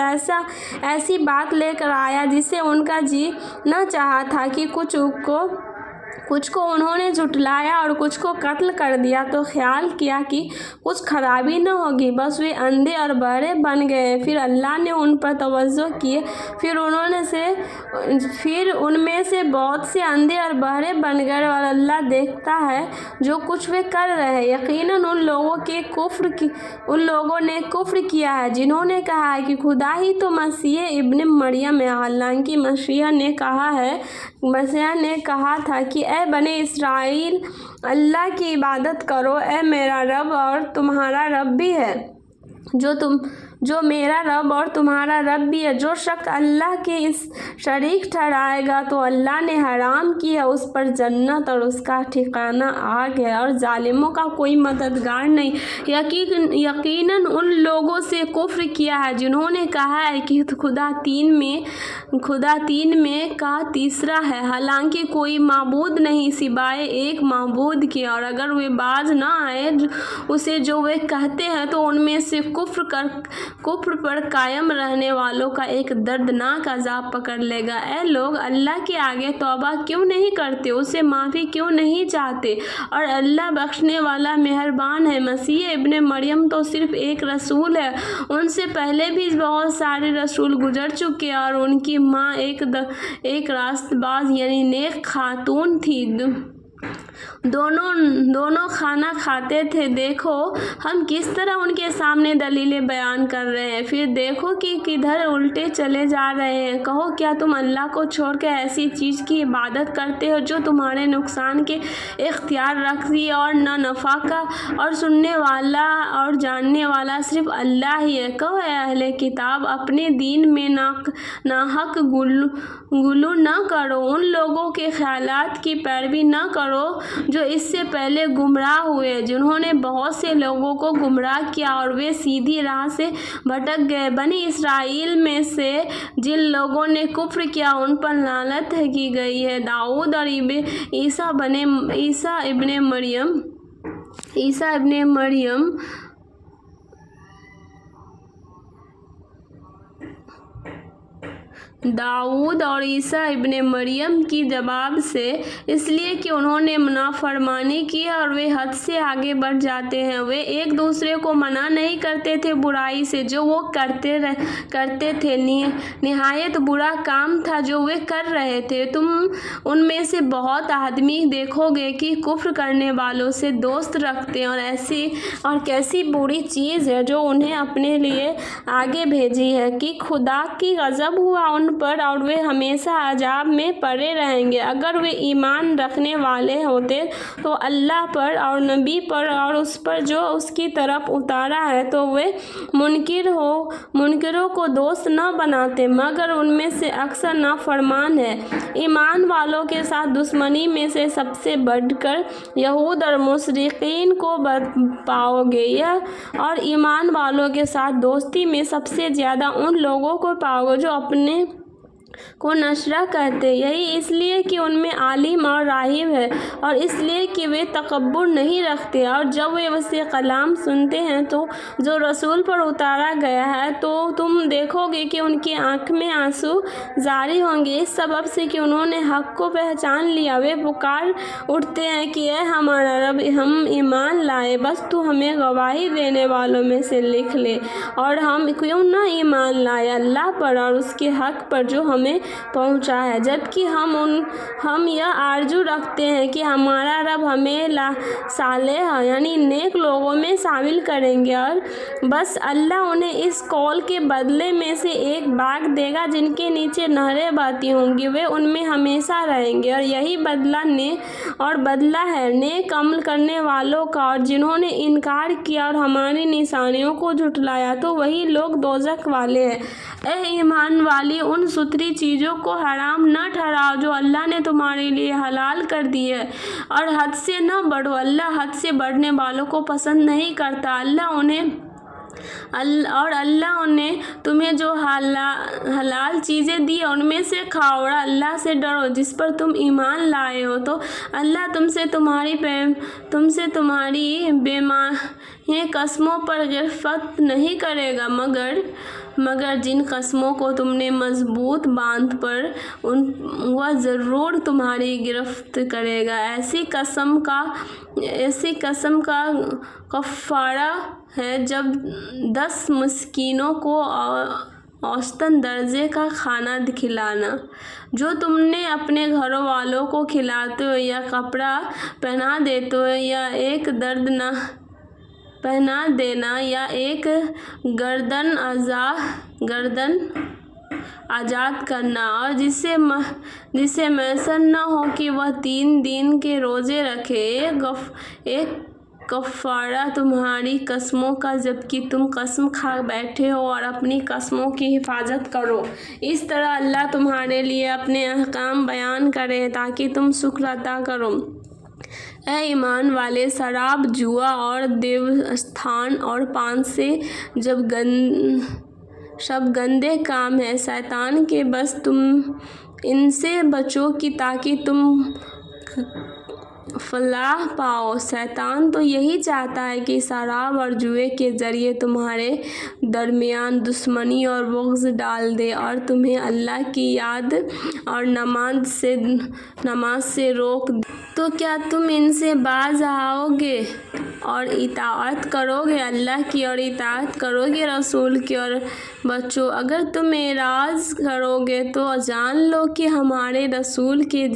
ایسی بات لے کر آیا جسے ان کا جی نہ چاہا تھا کہ کچھ کو انہوں نے جھٹلایا اور کچھ کو قتل کر دیا تو خیال کیا کہ کچھ خرابی نہ ہوگی، بس وہ اندھے اور بہرے بن گئے۔ پھر اللہ نے ان پر توجہ کی، پھر ان میں سے بہت سے اندھے اور بہرے بن گئے اور اللہ دیکھتا ہے جو کچھ وہ کر رہے ہیں۔ یقیناً ان لوگوں نے کفر کیا ہے جنہوں نے کہا ہے کہ خدا ہی تو مسیح ابن مریم ہے، حالانکہ مسیح نے کہا تھا کہ اے بنی اسرائیل اللہ کی عبادت کرو، اے میرا رب اور تمہارا رب بھی ہے، جو میرا رب اور تمہارا رب بھی ہے۔ جو شخص اللہ کے اس شریک ٹھہرائے گا تو اللہ نے حرام کی ہے اس پر جنت اور اس کا ٹھکانہ آگ ہے اور ظالموں کا کوئی مددگار نہیں۔ یقیناً ان لوگوں سے کفر کیا ہے جنہوں نے کہا ہے کہ خدا تین میں کا تیسرا ہے، حالانکہ کوئی معبود نہیں سوائے ایک معبود کے، اور اگر وہ باز نہ آئے اسے جو وہ کہتے ہیں تو ان میں سے کفر پر قائم رہنے والوں کا ایک دردناک عذاب پکڑ لے گا۔ اے لوگ، اللہ کے آگے توبہ کیوں نہیں کرتے، اسے معافی کیوں نہیں چاہتے، اور اللہ بخشنے والا مہربان ہے۔ مسیح ابن مریم تو صرف ایک رسول ہے، ان سے پہلے بھی بہت سارے رسول گزر چکے اور ان کی ماں ایک راست باز یعنی نیک خاتون تھی، دونوں کھانا کھاتے تھے۔ دیکھو ہم کس طرح ان کے سامنے دلیلیں بیان کر رہے ہیں، پھر دیکھو کہ کدھر الٹے چلے جا رہے ہیں۔ کہو کیا تم اللہ کو چھوڑ کے ایسی چیز کی عبادت کرتے ہو جو تمہارے نقصان کے اختیار رکھتی ہے اور نہ نفع کا، اور سننے والا اور جاننے والا صرف اللہ ہی ہے۔ کہو اے اہل کتاب، اپنے دین میں ناحق غلو نہ کرو، ان لوگوں کے خیالات کی پیروی نہ کرو جو اس سے پہلے گمراہ ہوئے، جنہوں نے بہت سے لوگوں کو گمراہ کیا اور وہ سیدھی راہ سے بھٹک گئے۔ بنی اسرائیل میں سے جن لوگوں نے کفر کیا ان پر لعنت کی گئی ہے۔ داؤد اور عیسیٰ ابن مریم کی جواب سے اس لیے کہ انہوں نے نافرمانی کی اور وہ حد سے آگے بڑھ جاتے ہیں۔ وہ ایک دوسرے کو منع نہیں کرتے تھے برائی سے جو وہ کرتے تھے، نہایت برا کام تھا جو وہ کر رہے تھے۔ تم ان میں سے بہت آدمی دیکھو گے کہ کفر کرنے والوں سے دوست رکھتے ہیں، اور کیسی بری چیز ہے جو انہیں اپنے لیے آگے بھیجی ہے کہ خدا کی غضب ہوا ان پر اور وہ ہمیشہ عذاب میں پڑے رہیں گے۔ اگر وہ ایمان رکھنے والے ہوتے تو اللہ پر اور نبی پر اور اس پر جو اس کی طرف اتارا ہے تو وہ منکروں کو دوست نہ بناتے، مگر ان میں سے اکثر نافرمان ہیں۔ ایمان والوں کے ساتھ دشمنی میں سے سب سے بڑھ کر یہود اور مشرکین کو پاؤ گے، اور ایمان والوں کے ساتھ دوستی میں سب سے زیادہ ان لوگوں کو پاؤ گے جو اپنے को नशरा कहते, यही इसलिए कि उनमें आलिम और राहिब है, और इसलिए कि वे तकब्बुर नहीं रखते। और जब वे उससे कलाम सुनते हैं तो जो रसूल पर उतारा गया है, तो तुम देखोगे कि उनकी आंख में आंसू जारी होंगे, इस सबब से कि उन्होंने हक को पहचान लिया। वे पुकार उठते हैं कि ए हमारा रब, हम ईमान लाए, बस तू हमें गवाही देने वालों में से लिख ले। और हम क्यों ना ईमान लाए अल्लाह पर और उसके हक पर जो हमें पहुंचा है, जबकि हम यह आरजू रखते हैं कि हमारा रब हमें सालेह यानी नेक लोगों में शामिल करेंगे, और बस अल्लाह उन्हें इस कौल के बदले में से एक बाग देगा जिनके नीचे नहरें बहती होंगी, वे उनमें हमेशा रहेंगे। और यही बदला है नेक अमल करने वालों का। और जिन्होंने इनकार किया और हमारी निशानियों को झुठलाया, तो वही लोग दोज़ख वाले हैं। ए ईमान वाली, उन सुथरी चीज़ों को हराम न ठहराओ जो अल्लाह ने तुम्हारे लिए हलाल कर दी है, और हद से न बढ़ो, अल्लाह हद से बढ़ने वालों को पसंद नहीं करता। अल्लाह ने तुम्हें जो हलाल चीज़ें दी उनमें से खाओ, और अल्लाह से डरो जिस पर तुम ईमान लाए हो। तो अल्लाह तुमसे तुम्हारी बेमानी कस्मों पर गिरफ्त नहीं करेगा, मगर जिन कस्मों को तुमने मजबूत बांध पर वह ज़रूर तुम्हारी गिरफ्त करेगा। ऐसी कसम का कफ़ारा है जब 10 मिस्कीनों को औसतन दर्जे का खाना खिलाना, जो तुमने अपने घरों वालों को खिलाते हो या कपड़ा पहना देते हो या एक दर्द न पहना देना या एक गर्दन आज़ाद करना, और जिसे मैसर न हो कि वह 3 दिन के रोज़े रखे। एक कफ़ारा तुम्हारी कसमों का जबकि तुम कसम खा बैठे हो, और अपनी कसमों की हिफाजत करो। इस तरह अल्लाह तुम्हारे लिए अपने अहकाम बयान करे ताकि तुम शुक्र अदा करो। ए ईमान वाले, शराब, जुआ और देवस्थान और पान से सब गंदे काम है शैतान के, बस तुम इनसे बचो कि ताकि तुम फलाह पाओ। शैतान तो यही चाहता है कि शराब और जुए के ज़रिए तुम्हारे दरमियान दुश्मनी और बुग़्ज़ डाल दे, और तुम्हें अल्लाह की याद और नमाज से रोक दे। तो क्या तुम इनसे बाज आओगे और इताअत करोगे अल्लाह की, और इताअत करोगे रसूल की, और बच्चों अगर तुम एराज़ करोगे तो जान लो कि हमारे रसूल के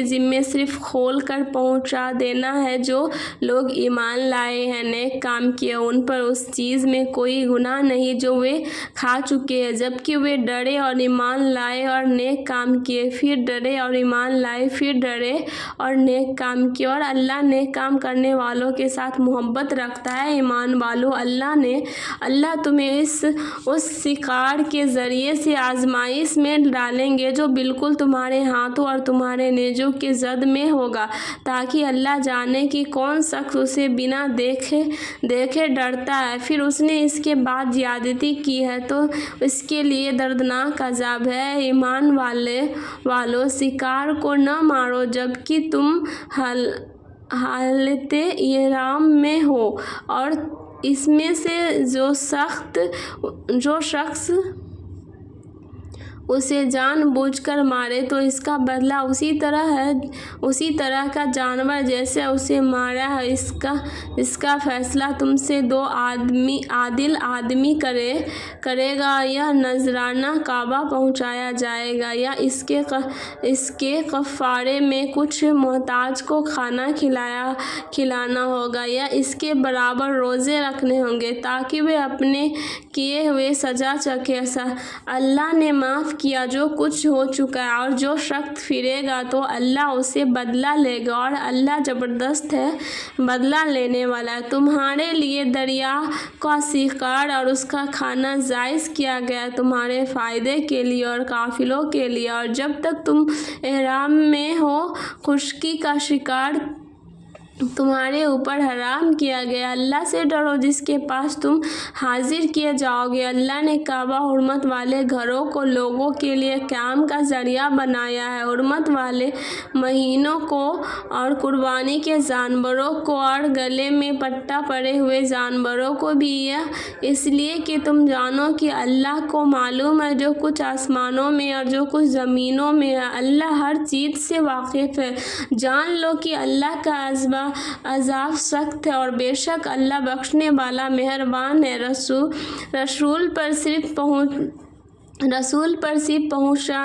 ज़िम्मे सिर्फ खोल कर पहुंचा देना है। जो लोग ईमान लाए हैं, नेक काम किए, उन पर उस चीज़ में कोई गुनाह नहीं जो वे खा चुके हैं, जबकि वे डरे और ईमान लाए और नेक काम किए, फिर डरे और ईमान लाए, फिर डरे और नेक काम किए, और अल्लाह नेक काम करने वालों के साथ मोहब्बत रखता है। ईमान वालों, अल्लाह तुम्हें उस शिकार के ज़रिए से आजमाइश में डालेंगे जो बिल्कुल तुम्हारे हाथों और तुम्हारे नेज़ों के जद में होगा, ताकि अल्लाह जाने कि कौन शख्स उसे बिना देखे डरता है, फिर उसने इसके बाद ज़्यादती की है, तो इसके लिए दर्दनाक अज़ाब है। ईमान वालों, शिकार को न मारो जबकि तुम हालते इहराम में हो, और इसमें से जो शख्स उसे जानबूझकर मारे तो इसका बदला उसी तरह का जानवर जैसे उसे मारा है। इसका फैसला तुमसे 2 आदिल आदमी करेगा। यह नजराना काबा पहुंचाया जाएगा, या इसके कफ़ारे में कुछ मोहताज को खाना खिलाना होगा, या इसके बराबर रोज़े रखने होंगे ताकि वे अपने किए हुए सजा चखे। अल्लाह ने माफ़ किया जो कुछ हो चुका है, और जो शख्स फिरेगा तो अल्लाह उसे बदला लेगा, और अल्लाह ज़बरदस्त है, बदला लेने वाला है। तुम्हारे लिए दरिया का शिकार और उसका खाना जायज़ किया गया तुम्हारे फ़ायदे के लिए और काफिलों के लिए, और जब तक तुम एहराम में हो खुश्की का शिकार تمہارے اوپر حرام کیا گیا۔ اللہ سے ڈرو جس کے پاس تم حاضر کیے جاؤ گے۔ اللہ نے کعبہ حرمت والے گھروں کو لوگوں کے لیے قیام کا ذریعہ بنایا ہے۔ حرمت والے مہینوں کو اور قربانی کے جانوروں کو اور گلے میں پٹا پڑے ہوئے جانوروں کو بھی یہ اس لیے کہ تم جانو کہ اللہ کو معلوم ہے جو کچھ آسمانوں میں اور جو کچھ زمینوں میں ہے۔ اللہ ہر چیز سے واقف ہے۔ جان لو کہ اللہ کا عذاب سخت ہے اور بے شک اللہ بخشنے والا مہربان ہے۔ رسول پر صرف پہنچا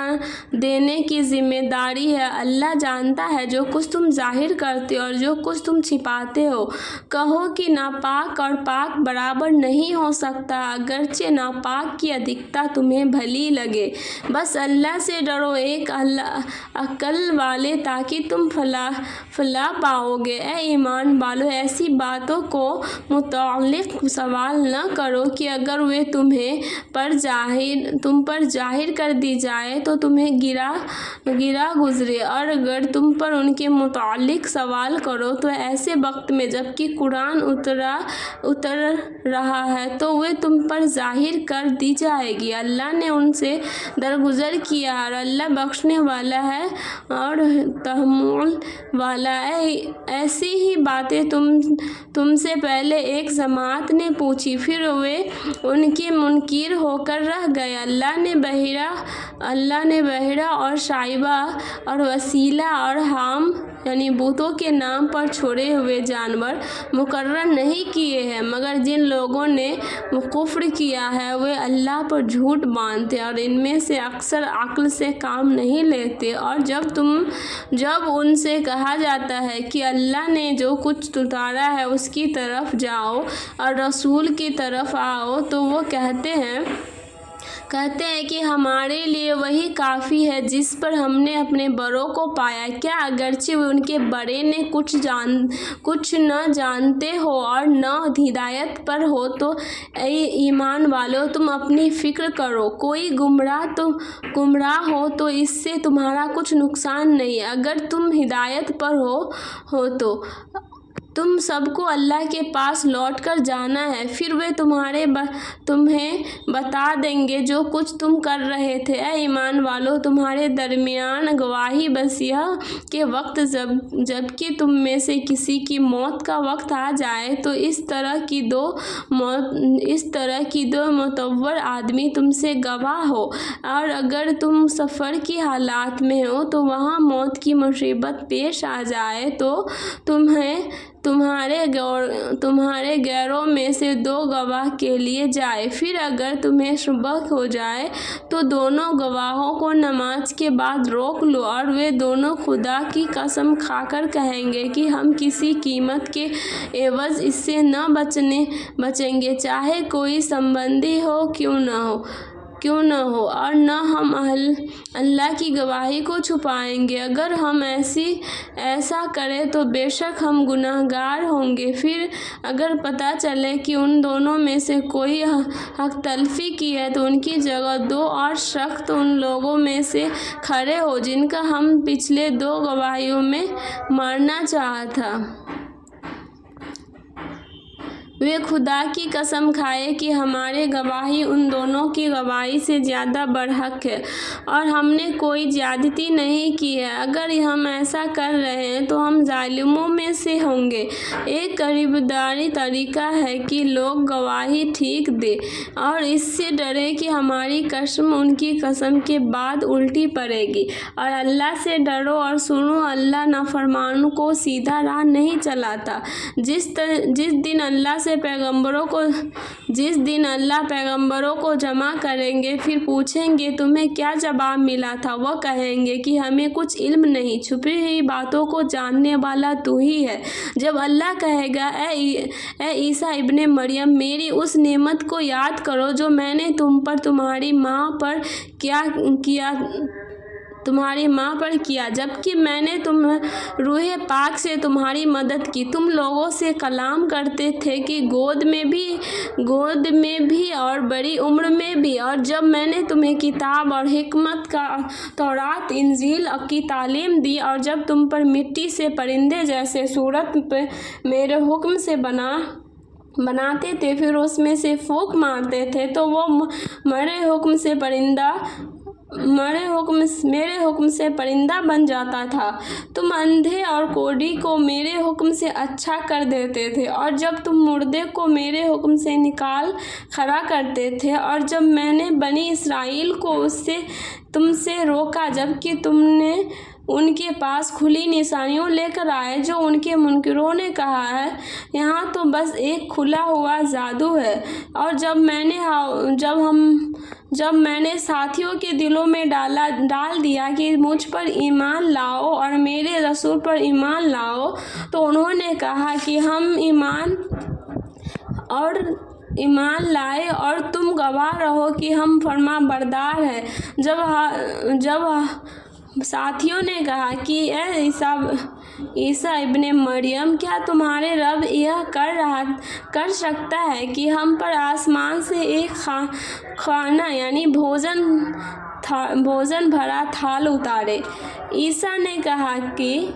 دینے کی ذمہ داری ہے۔ اللہ جانتا ہے جو کچھ تم ظاہر کرتے ہو اور جو کچھ تم چھپاتے ہو۔ کہو کہ ناپاک اور پاک برابر نہیں ہو سکتا، اگرچہ ناپاک کی ادھکتا تمہیں بھلی لگے۔ بس اللہ سے ڈرو ایک عقل والے تاکہ تم فلاح پاؤ گے۔ اے ایمان والو، ایسی باتوں کو متعلق سوال نہ کرو کہ اگر وہ تم پر ظاہر کر دی جائے تو تمہیں گرا گزرے، اور اگر تم پر ان کے متعلق سوال کرو تو ایسے وقت میں جبکہ قرآن اتر رہا ہے تو وہ تم پر ظاہر کر دی جائے گی۔ اللہ نے ان سے درگزر کیا اور اللہ بخشنے والا ہے اور تحمل والا ہے۔ ایسی ہی باتیں تم سے پہلے ایک جماعت نے پوچھی، پھر وہ ان کے منکر ہو کر رہ گئے۔ اللہ نے بحیرہ اور شائبہ اور وسیلہ اور حام یعنی بتوں کے نام پر چھوڑے ہوئے جانور مقرر نہیں کیے ہیں، مگر جن لوگوں نے کفر کیا ہے وہ اللہ پر جھوٹ باندھتے اور ان میں سے اکثر عقل سے کام نہیں لیتے۔ اور جب ان سے کہا جاتا ہے کہ اللہ نے جو کچھ اتارا ہے اس کی طرف جاؤ اور رسول کی طرف آؤ تو وہ کہتے ہیں کہ ہمارے لیے وہی کافی ہے جس پر ہم نے اپنے بڑوں کو پایا۔ کیا اگرچہ ان کے بڑے نے کچھ نہ جانتے ہو اور نہ ہدایت پر ہو تو اے ایمان والو تم اپنی فکر کرو، کوئی گمراہ ہو تو اس سے تمہارا کچھ نقصان نہیں، اگر تم ہدایت پر ہو تو تم سب کو اللہ کے پاس لوٹ کر جانا ہے، پھر وہ تمہیں بتا دیں گے جو کچھ تم کر رہے تھے۔ اے ایمان والو، تمہارے درمیان گواہی بس یہ کہ وقت جب کہ تم میں سے کسی کی موت کا وقت آ جائے تو اس طرح کی دو معتبر آدمی تم سے گواہ ہو، اور اگر تم سفر کی حالات میں ہو تو وہاں موت کی مصیبت پیش آ جائے تو تمہارے غیروں میں سے دو گواہ کے لیے جائے، پھر اگر تمہیں شبہ ہو جائے تو دونوں گواہوں کو نماز کے بعد روک لو، اور وہ دونوں خدا کی قسم کھا کر کہیں گے کہ ہم کسی قیمت کے عوض اس سے نہ بچیں گے، چاہے کوئی سنبندی ہو کیوں نہ ہو، اور نہ ہم اللہ کی گواہی کو چھپائیں گے۔ اگر ہم ایسا کریں تو بے شک ہم گناہگار ہوں گے۔ پھر اگر پتہ چلے کہ ان دونوں میں سے کوئی حق تلفی کی ہے تو ان کی جگہ دو اور شخص ان لوگوں میں سے کھڑے ہو جن کا ہم پچھلے دو گواہیوں میں مارنا چاہا تھا۔ وہ خدا کی قسم کھائے کہ ہماری گواہی ان دونوں کی گواہی سے زیادہ برحق ہے اور ہم نے کوئی زیادتی نہیں کی ہے۔ اگر ہم ایسا کر رہے ہیں تو ہم ظالموں میں سے ہوں گے۔ ایک قریبداری طریقہ ہے کہ لوگ گواہی ٹھیک دیں اور اس سے ڈریں کہ ہماری قسم ان کی قسم کے بعد الٹی پڑے گی، اور اللہ سے ڈرو اور سنو، اللہ نافرمانوں کو سیدھا راہ نہیں چلاتا۔ جس دن اللہ پیغمبروں کو جمع کریں گے پھر پوچھیں گے تمہیں کیا جواب ملا تھا، وہ کہیں گے کہ ہمیں کچھ علم نہیں، چھپی ہوئی باتوں کو جاننے والا تو ہی ہے۔ جب اللہ کہے گا اے عیسیٰ ابن مریم، میری اس نعمت کو یاد کرو جو میں نے تم پر تمہاری ماں پر کیا तुम्हारी माँ पर किया, जबकि मैंने रूह पाक से तुम्हारी मदद की। तुम लोगों से कलाम करते थे कि गोद में भी और बड़ी उम्र में भी, और जब मैंने तुम्हें किताब और हिकमत का तौरात इंजील की तालीम दी, और जब तुम पर मिट्टी से परिंदे जैसे सूरत पे मेरे हुक्म से बनाते थे, फिर उसमें से फूंक मारते थे तो वो मेरे हुक्म से परिंदा बन जाता था। तुम अंधे और कोढ़ी को मेरे हुक्म से अच्छा कर देते थे, और जब तुम मुर्दे को मेरे हुक्म से निकाल खड़ा करते थे, और जब मैंने बनी इसराइल को तुमसे रोका, जबकि तुमने उनके पास खुली निशानियों लेकर आए जो उनके मुनकिरों ने कहा है, यहाँ तो बस एक खुला हुआ जादू है। और जब मैंने साथियों के दिलों में डाल दिया कि मुझ पर ईमान लाओ और मेरे रसूल पर ईमान लाओ, तो उन्होंने कहा कि हम ईमान लाए, और तुम गवाह रहो कि हम फरमाबरदार हैं। जब साथियों ने कहा कि ए ईसा इब्ने मरियम, क्या तुम्हारे रब यह कर सकता है कि हम पर आसमान से एक खाना यानी भोजन भरा थाल उतारे? ईसा ने कहा कि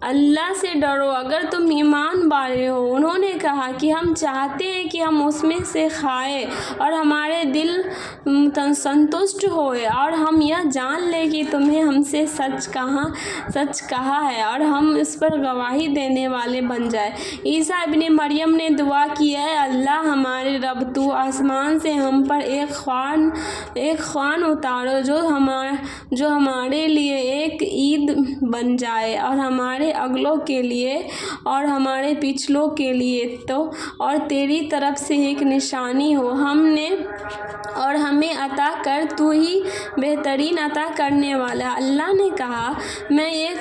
अल्लाह से डरो अगर तुम ईमान वाले हो। उन्होंने कहा कि हम चाहते हैं कि हम उसमें से खाएं और हमारे दिल संतुष्ट होए, और हम यह जान लें कि तुम्हें हमसे सच कहा है, और हम इस पर गवाही देने वाले बन जाए। ईसा इब्ने मरियम ने दुआ की, है अल्लाह हमारे रब, तू आसमान से हम पर एक ख्वान उतारो जो हमारे लिए एक ईद बन जाए, और हमारे अगलों के लिए और हमारे पिछलों के लिए और तेरी तरफ से एक निशानी हो और हमें अता कर, तू ही बेहतरीन अता करने वाला। अल्लाह ने कहा, मैं एक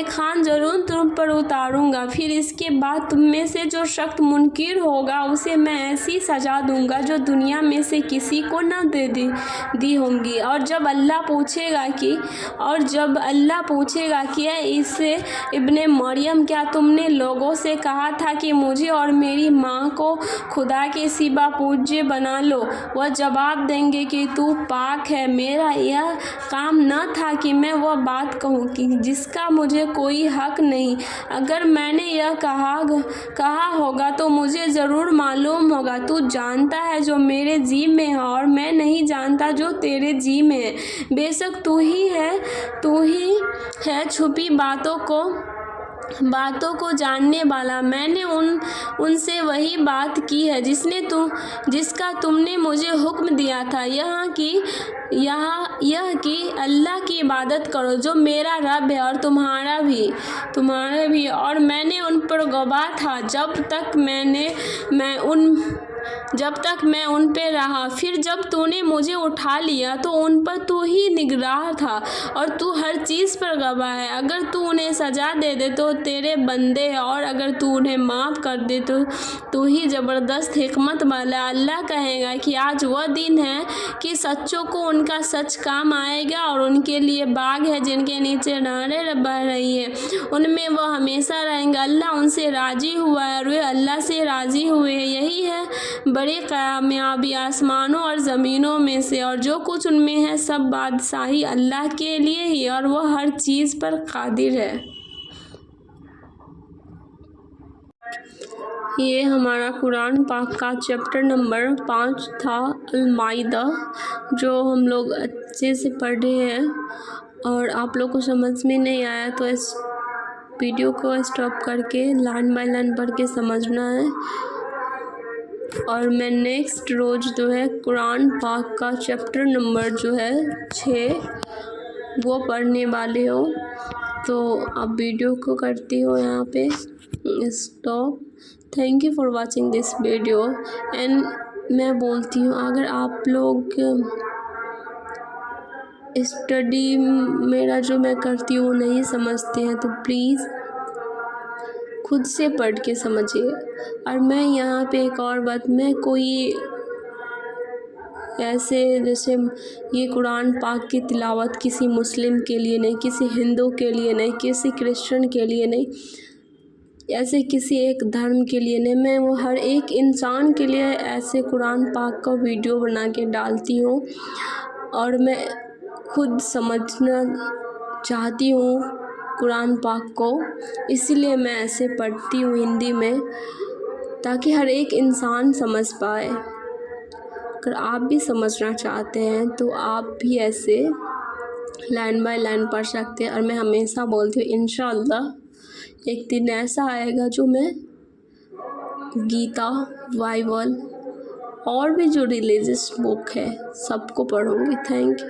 खान जरूर तुम पर उतारूंगा, फिर इसके बाद तुम में से जो शख्स मुनकिर होगा उसे मैं ऐसी सजा दूंगा जो दुनिया में से किसी को न दी होंगी। और जब अल्लाह पूछेगा कि इसे इब्ने मरियम, क्या तुमने लोगों से कहा था कि मुझे और मेरी माँ को खुदा के सिवा पूज्य बना लो? वह जवाब देंगे कि तू पाक है, मेरा यह काम न था कि मैं वह बात कहूँ कि जिसका मुझे कोई हक नहीं। अगर मैंने यह कहा होगा तो मुझे ज़रूर मालूम होगा। तू जानता है जो मेरे जी में है और मैं नहीं जानता जो तेरे जी में है। बेशक तू ही है छुपी बातों को जानने वाला। मैंने उनसे वही बात की है जिसका तुमने मुझे हुक्म दिया था, यह कि अल्लाह की इबादत करो जो मेरा रब है और तुम्हारा भी। और मैंने उन पर गवाह था जब तक मैं उन पे रहा। फिर जब तूने मुझे उठा लिया तो उन पर तू ही निगरान था और तू हर चीज़ पर गवाह है। अगर तू उन्हें सजा दे दे तो तेरे बंदे हैं, और अगर तू उन्हें माफ़ कर दे तो तू ही ज़बरदस्त हिकमत वाला। अल्लाह कहेगा कि आज वह दिन है कि सच्चों को उनका सच काम आएगा, और उनके लिए बाग है जिनके नीचे नहरें बह रही है, उनमें वह हमेशा रहेंगे। अल्लाह उनसे राज़ी हुआ है और वे अल्लाह से राज़ी हुए हैं। यही है बड़ी कामयाबी आसमानों और ज़मीनों में से और जो कुछ उनमें है, सब बादशाही अल्लाह के लिए ही, और वह हर चीज़ पर कादिर है। ये हमारा कुरान पाक का चैप्टर नंबर 5 था, अल-माइदा, जो हम लोग अच्छे से पढ़े हैं। और आप लोग को समझ में नहीं आया तो इस वीडियो को स्टॉप करके लाइन बाय लाइन पढ़ के समझना है। और मैं नेक्स्ट रोज़ जो है कुरान पाक का चैप्टर नंबर जो है 6 वो पढ़ने वाले हो। तो आप वीडियो को करती हो यहाँ पे stop. Thank you for watching this video. And मैं बोलती हूँ, अगर आप लोग स्टडी मेरा जो मैं करती हूँ नहीं समझते हैं तो प्लीज़ खुद से पढ़ के समझिए। और मैं यहाँ पे एक और बात, मैं कोई ایسے جیسے یہ قرآن پاک کی تلاوت کسی مسلم کے لیے نہیں، کسی ہندو کے لیے نہیں، کسی کرسچن کے لیے نہیں، ایسے کسی ایک دھرم کے لیے نہیں، میں وہ ہر ایک انسان کے لیے ایسے قرآن پاک کا ویڈیو بنا کے ڈالتی ہوں، اور میں خود سمجھنا چاہتی ہوں قرآن پاک کو، اسی لیے میں ایسے پڑھتی ہوں ہندی میں، تاکہ ہر ایک انسان سمجھ پائے۔ اگر آپ بھی سمجھنا چاہتے ہیں تو آپ بھی ایسے لائن بائی لائن پڑھ سکتے ہیں، اور میں ہمیشہ بولتی ہوں انشاءاللہ ایک دن ایسا آئے گا جو میں گیتا، بائبل اور بھی جو ریلیجس بک ہے سب کو پڑھوں گی۔ Thank you.